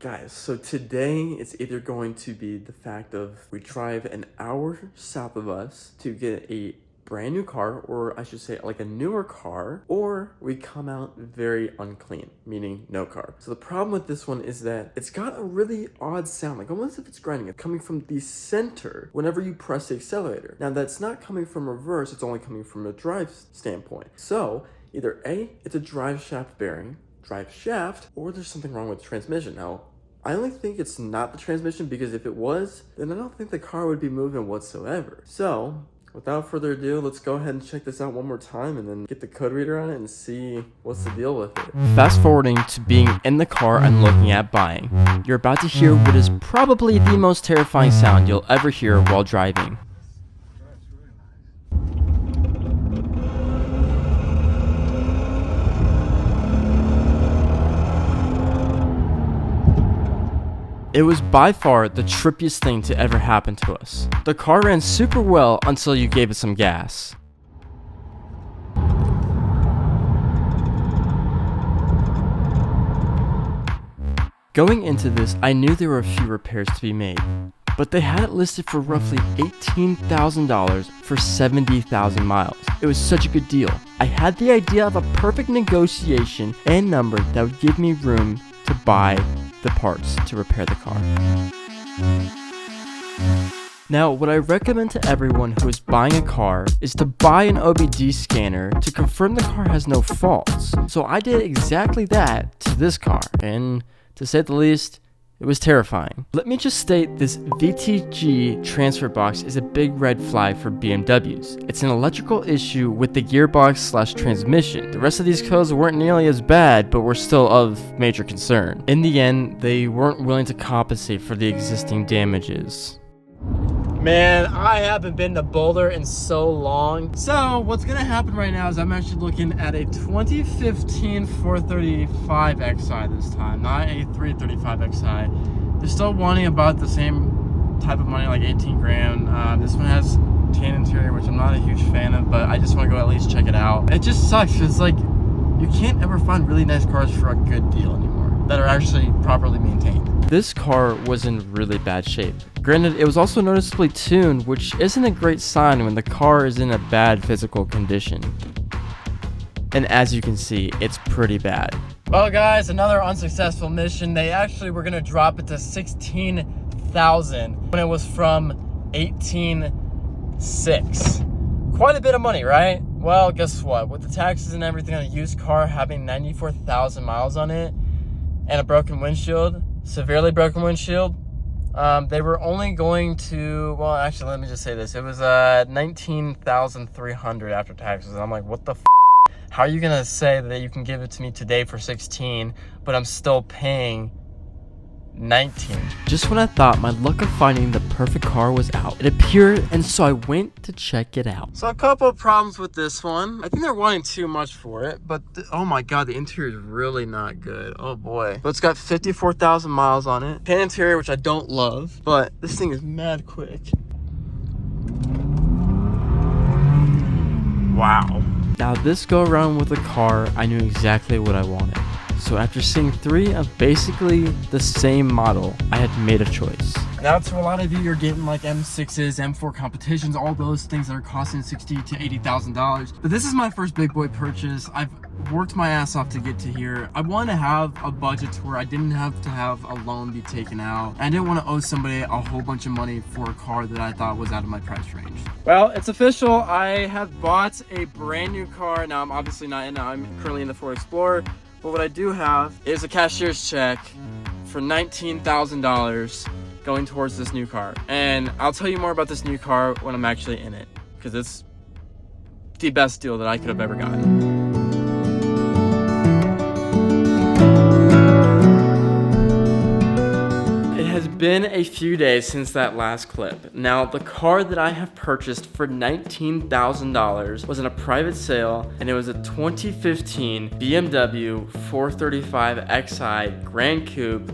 Guys, so today it's either going to be the fact of we drive an hour south of us to get a brand new car, or I should say like a newer car, or we come out very unclean, meaning no car. So the problem with this one is that it's got a really odd sound, like almost if it's grinding. It's coming from the center whenever you press the accelerator. Now that's not coming from reverse, it's only coming from a drive standpoint. So either A, it's a drive shaft bearing, drive shaft, or there's something wrong with the transmission. Now, I only think it's not the transmission, because if it was, then I don't think the car would be moving whatsoever. So, without further ado, let's go ahead and check this out one more time and then get the code reader on it and see what's the deal with it. Fast forwarding to being in the car and looking at buying. You're about to hear what is probably the most terrifying sound you'll ever hear while driving. It was by far the trippiest thing to ever happen to us. The car ran super well until you gave it some gas. Going into this, I knew there were a few repairs to be made, but they had it listed for roughly $18,000 for 70,000 miles. It was such a good deal. I had the idea of a perfect negotiation and number that would give me room to buy the parts to repair the car. Now, what I recommend to everyone who is buying a car is to buy an OBD scanner to confirm the car has no faults. So I did exactly that to this car, and to say the least, it was terrifying. Let me just state this VTG transfer box is a big red flag for BMWs. It's an electrical issue with the gearbox / transmission. The rest of these codes weren't nearly as bad, but were still of major concern. In the end, they weren't willing to compensate for the existing damages. Man, I haven't been to Boulder in so long. So what's gonna happen right now is I'm actually looking at a 2015 435 Xi this time, not a 335 Xi. They're still wanting about the same type of money, like 18 grand. This one has tan interior, which I'm not a huge fan of, but I just want to go at least check it out. It just sucks because like you can't ever find really nice cars for a good deal anymore that are actually properly maintained. This car was in really bad shape. Granted, it was also noticeably tuned, which isn't a great sign when the car is in a bad physical condition. And as you can see, it's pretty bad. Well guys, another unsuccessful mission. They actually were gonna drop it to 16,000 when it was from 18,600. Quite a bit of money, right? Well, guess what? With the taxes and everything on a used car having 94,000 miles on it and a broken windshield, severely broken windshield, they were only going to, well, actually, let me just say this. It was 19,300 after taxes. And I'm like, what the f***? How are you going to say that you can give it to me today for 16, but I'm still paying 19? Just when I thought my luck of finding the perfect car was out, it appeared, and so I went to check it out. So a couple of problems with this one. I think they're wanting too much for it, but oh my god, the interior is really not good. Oh boy. But it's got 54,000 miles on it. Tan interior, which I don't love, but this thing is mad quick. Wow. Now this go around with the car, I knew exactly what I wanted. So after seeing 3 of basically the same model, I had made a choice. Now to a lot of you, you're getting like M6s, M4 competitions, all those things that are costing $60,000 to $80,000. But this is my first big boy purchase. I've worked my ass off to get to here. I wanted to have a budget to where I didn't have to have a loan be taken out. I didn't want to owe somebody a whole bunch of money for a car that I thought was out of my price range. Well, it's official. I have bought a brand new car. Now I'm obviously not in it. I'm currently in the Ford Explorer. But what I do have is a cashier's check for $19,000 going towards this new car. And I'll tell you more about this new car when I'm actually in it, because it's the best deal that I could have ever gotten. It has been a few days since that last clip. Now, the car that I have purchased for $19,000 was in a private sale, and it was a 2015 BMW 435 Xi Grand Coupe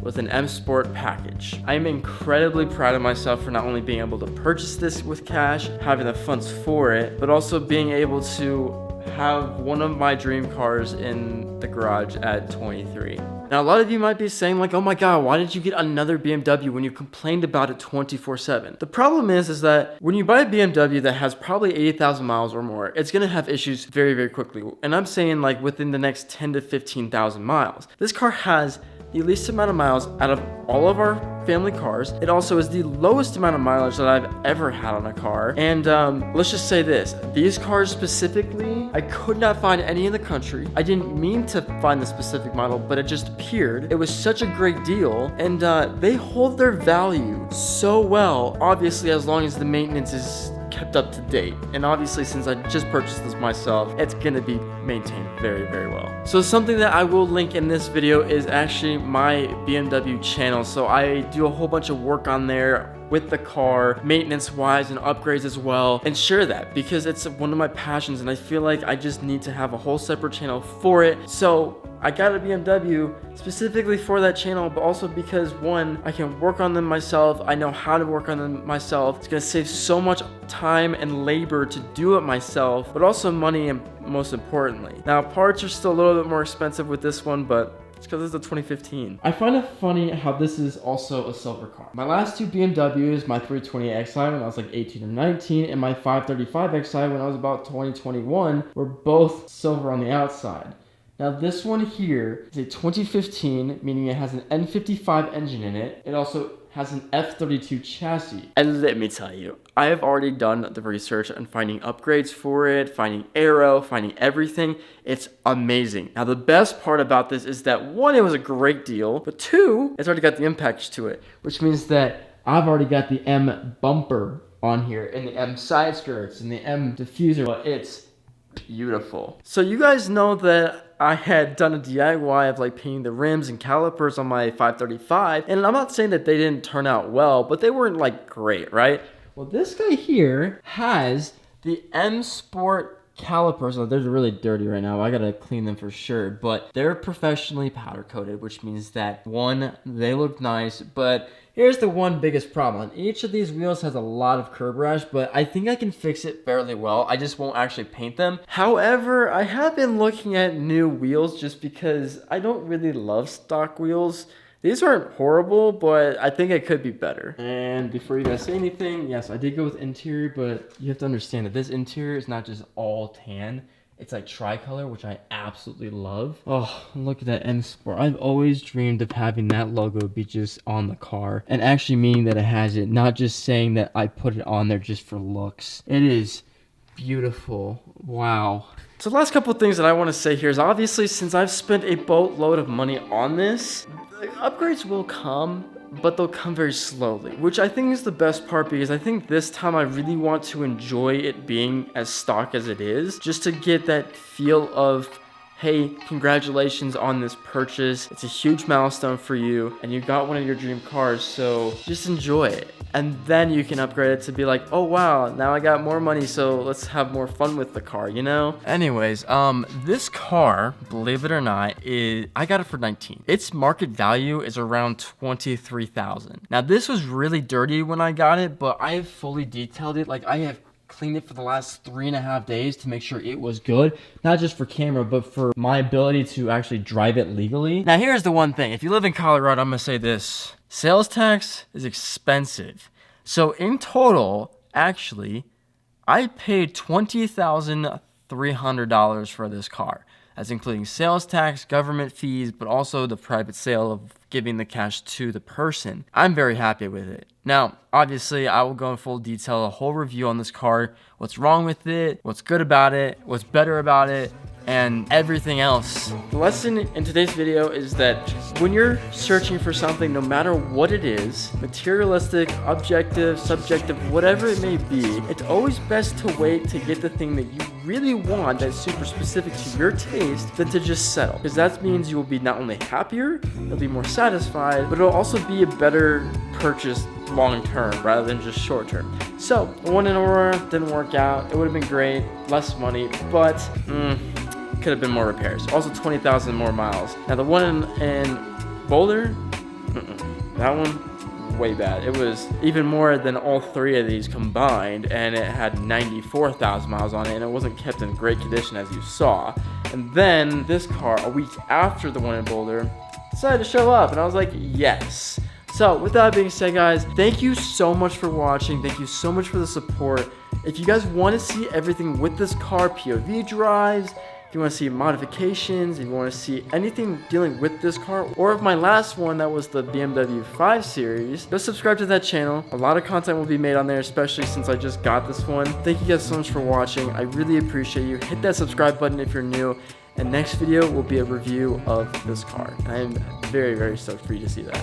with an M Sport package. I am incredibly proud of myself for not only being able to purchase this with cash, having the funds for it, but also being able to have one of my dream cars in the garage at 23. Now, a lot of you might be saying like, oh my God, why did you get another BMW when you complained about it 24/7? The problem is that when you buy a BMW that has probably 80,000 miles or more, it's gonna have issues very, very quickly. And I'm saying like within the next 10 to 15,000 miles. This car has the least amount of miles out of all of our family cars. It also is the lowest amount of mileage that I've ever had on a car. And let's just say this, these cars specifically, I could not find any in the country. I didn't mean to find the specific model, but it just appeared. It was such a great deal, and they hold their value so well, obviously as long as the maintenance is kept up to date. And obviously, since I just purchased this myself, it's gonna be maintained very, very well. So something that I will link in this video is actually my BMW channel. So I do a whole bunch of work on there with the car, maintenance wise and upgrades as well, and share that because it's one of my passions, and I feel like I just need to have a whole separate channel for it. So I got a BMW specifically for that channel, but also because one, I can work on them myself. I know how to work on them myself. It's gonna save so much time and labor to do it myself, but also money, and most importantly. Now, parts are still a little bit more expensive with this one, but it's because it's a 2015. I find it funny how this is also a silver car. My last two BMWs, my 320 Xi when I was like 18 or 19, and my 535 Xi when I was about 20, 21, were both silver on the outside. Now this one here is a 2015, meaning it has an N55 engine in it. It also has an F32 chassis. And let me tell you, I have already done the research on finding upgrades for it, finding aero, finding everything. It's amazing. Now the best part about this is that one, it was a great deal, but two, it's already got the M package to it, which means that I've already got the M bumper on here, and the M side skirts, and the M diffuser. But it's beautiful. So you guys know that I had done a DIY of like painting the rims and calipers on my 535, and I'm not saying that they didn't turn out well, but they weren't like great, right? Well, this guy here has the M Sport calipers. Oh, they're really dirty right now. I gotta clean them for sure, but they're professionally powder coated, which means that one, they look nice, but here's the one biggest problem. Each of these wheels has a lot of curb rash, but I think I can fix it fairly well. I just won't actually paint them. However, I have been looking at new wheels just because I don't really love stock wheels. These aren't horrible, but I think it could be better. And before you guys say anything, yes, I did go with interior, but you have to understand that this interior is not just all tan. It's like tricolor, which I absolutely love. Oh, look at that M Sport. I've always dreamed of having that logo be just on the car, and actually meaning that it has it, not just saying that I put it on there just for looks. It is beautiful. Wow. So the last couple of things that I want to say here is obviously since I've spent a boatload of money on this, the upgrades will come, but they'll come very slowly, which I think is the best part because I think this time I really want to enjoy it being as stock as it is, just to get that feel of, hey, congratulations on this purchase. It's a huge milestone for you and you got one of your dream cars, so just enjoy it. And then you can upgrade it to be like, oh wow, now I got more money, so let's have more fun with the car, you know? Anyways, this car, believe it or not, I got it for 19. Its market value is around 23,000. Now this was really dirty when I got it, but I have fully detailed it. Like I have cleaned it for the last 3.5 days to make sure it was good, not just for camera, but for my ability to actually drive it legally. Now here's the one thing, if you live in Colorado, I'm gonna say this. Sales tax is expensive. So in total, actually, I paid $20,300 for this car. That's including sales tax, government fees, but also the private sale of giving the cash to the person. I'm very happy with it. Now, obviously, I will go in full detail, a whole review on this car, what's wrong with it, what's good about it, what's better about it, and everything else. The lesson in today's video is that when you're searching for something, no matter what it is, materialistic, objective, subjective, whatever it may be, it's always best to wait to get the thing that you really want that's super specific to your taste than to just settle. Because that means you will be not only happier, you'll be more satisfied, but it'll also be a better purchase long term rather than just short term. So the one in Aurora didn't work out. It would have been great, less money, but could have been more repairs. Also 20,000 more miles. Now the one in Boulder, that one way bad. It was even more than all three of these combined, and it had 94,000 miles on it, and it wasn't kept in great condition as you saw. And then this car, a week after the one in Boulder, decided to show up, and I was like, yes. So with that being said, guys, thank you so much for watching. Thank you so much for the support. If you guys want to see everything with this car, POV drives, if you want to see modifications, if you want to see anything dealing with this car, or if my last one that was the BMW 5 Series, go subscribe to that channel. A lot of content will be made on there, especially since I just got this one. Thank you guys so much for watching. I really appreciate you. Hit that subscribe button if you're new. And next video will be a review of this car. And I'm very, very stoked for you to see that.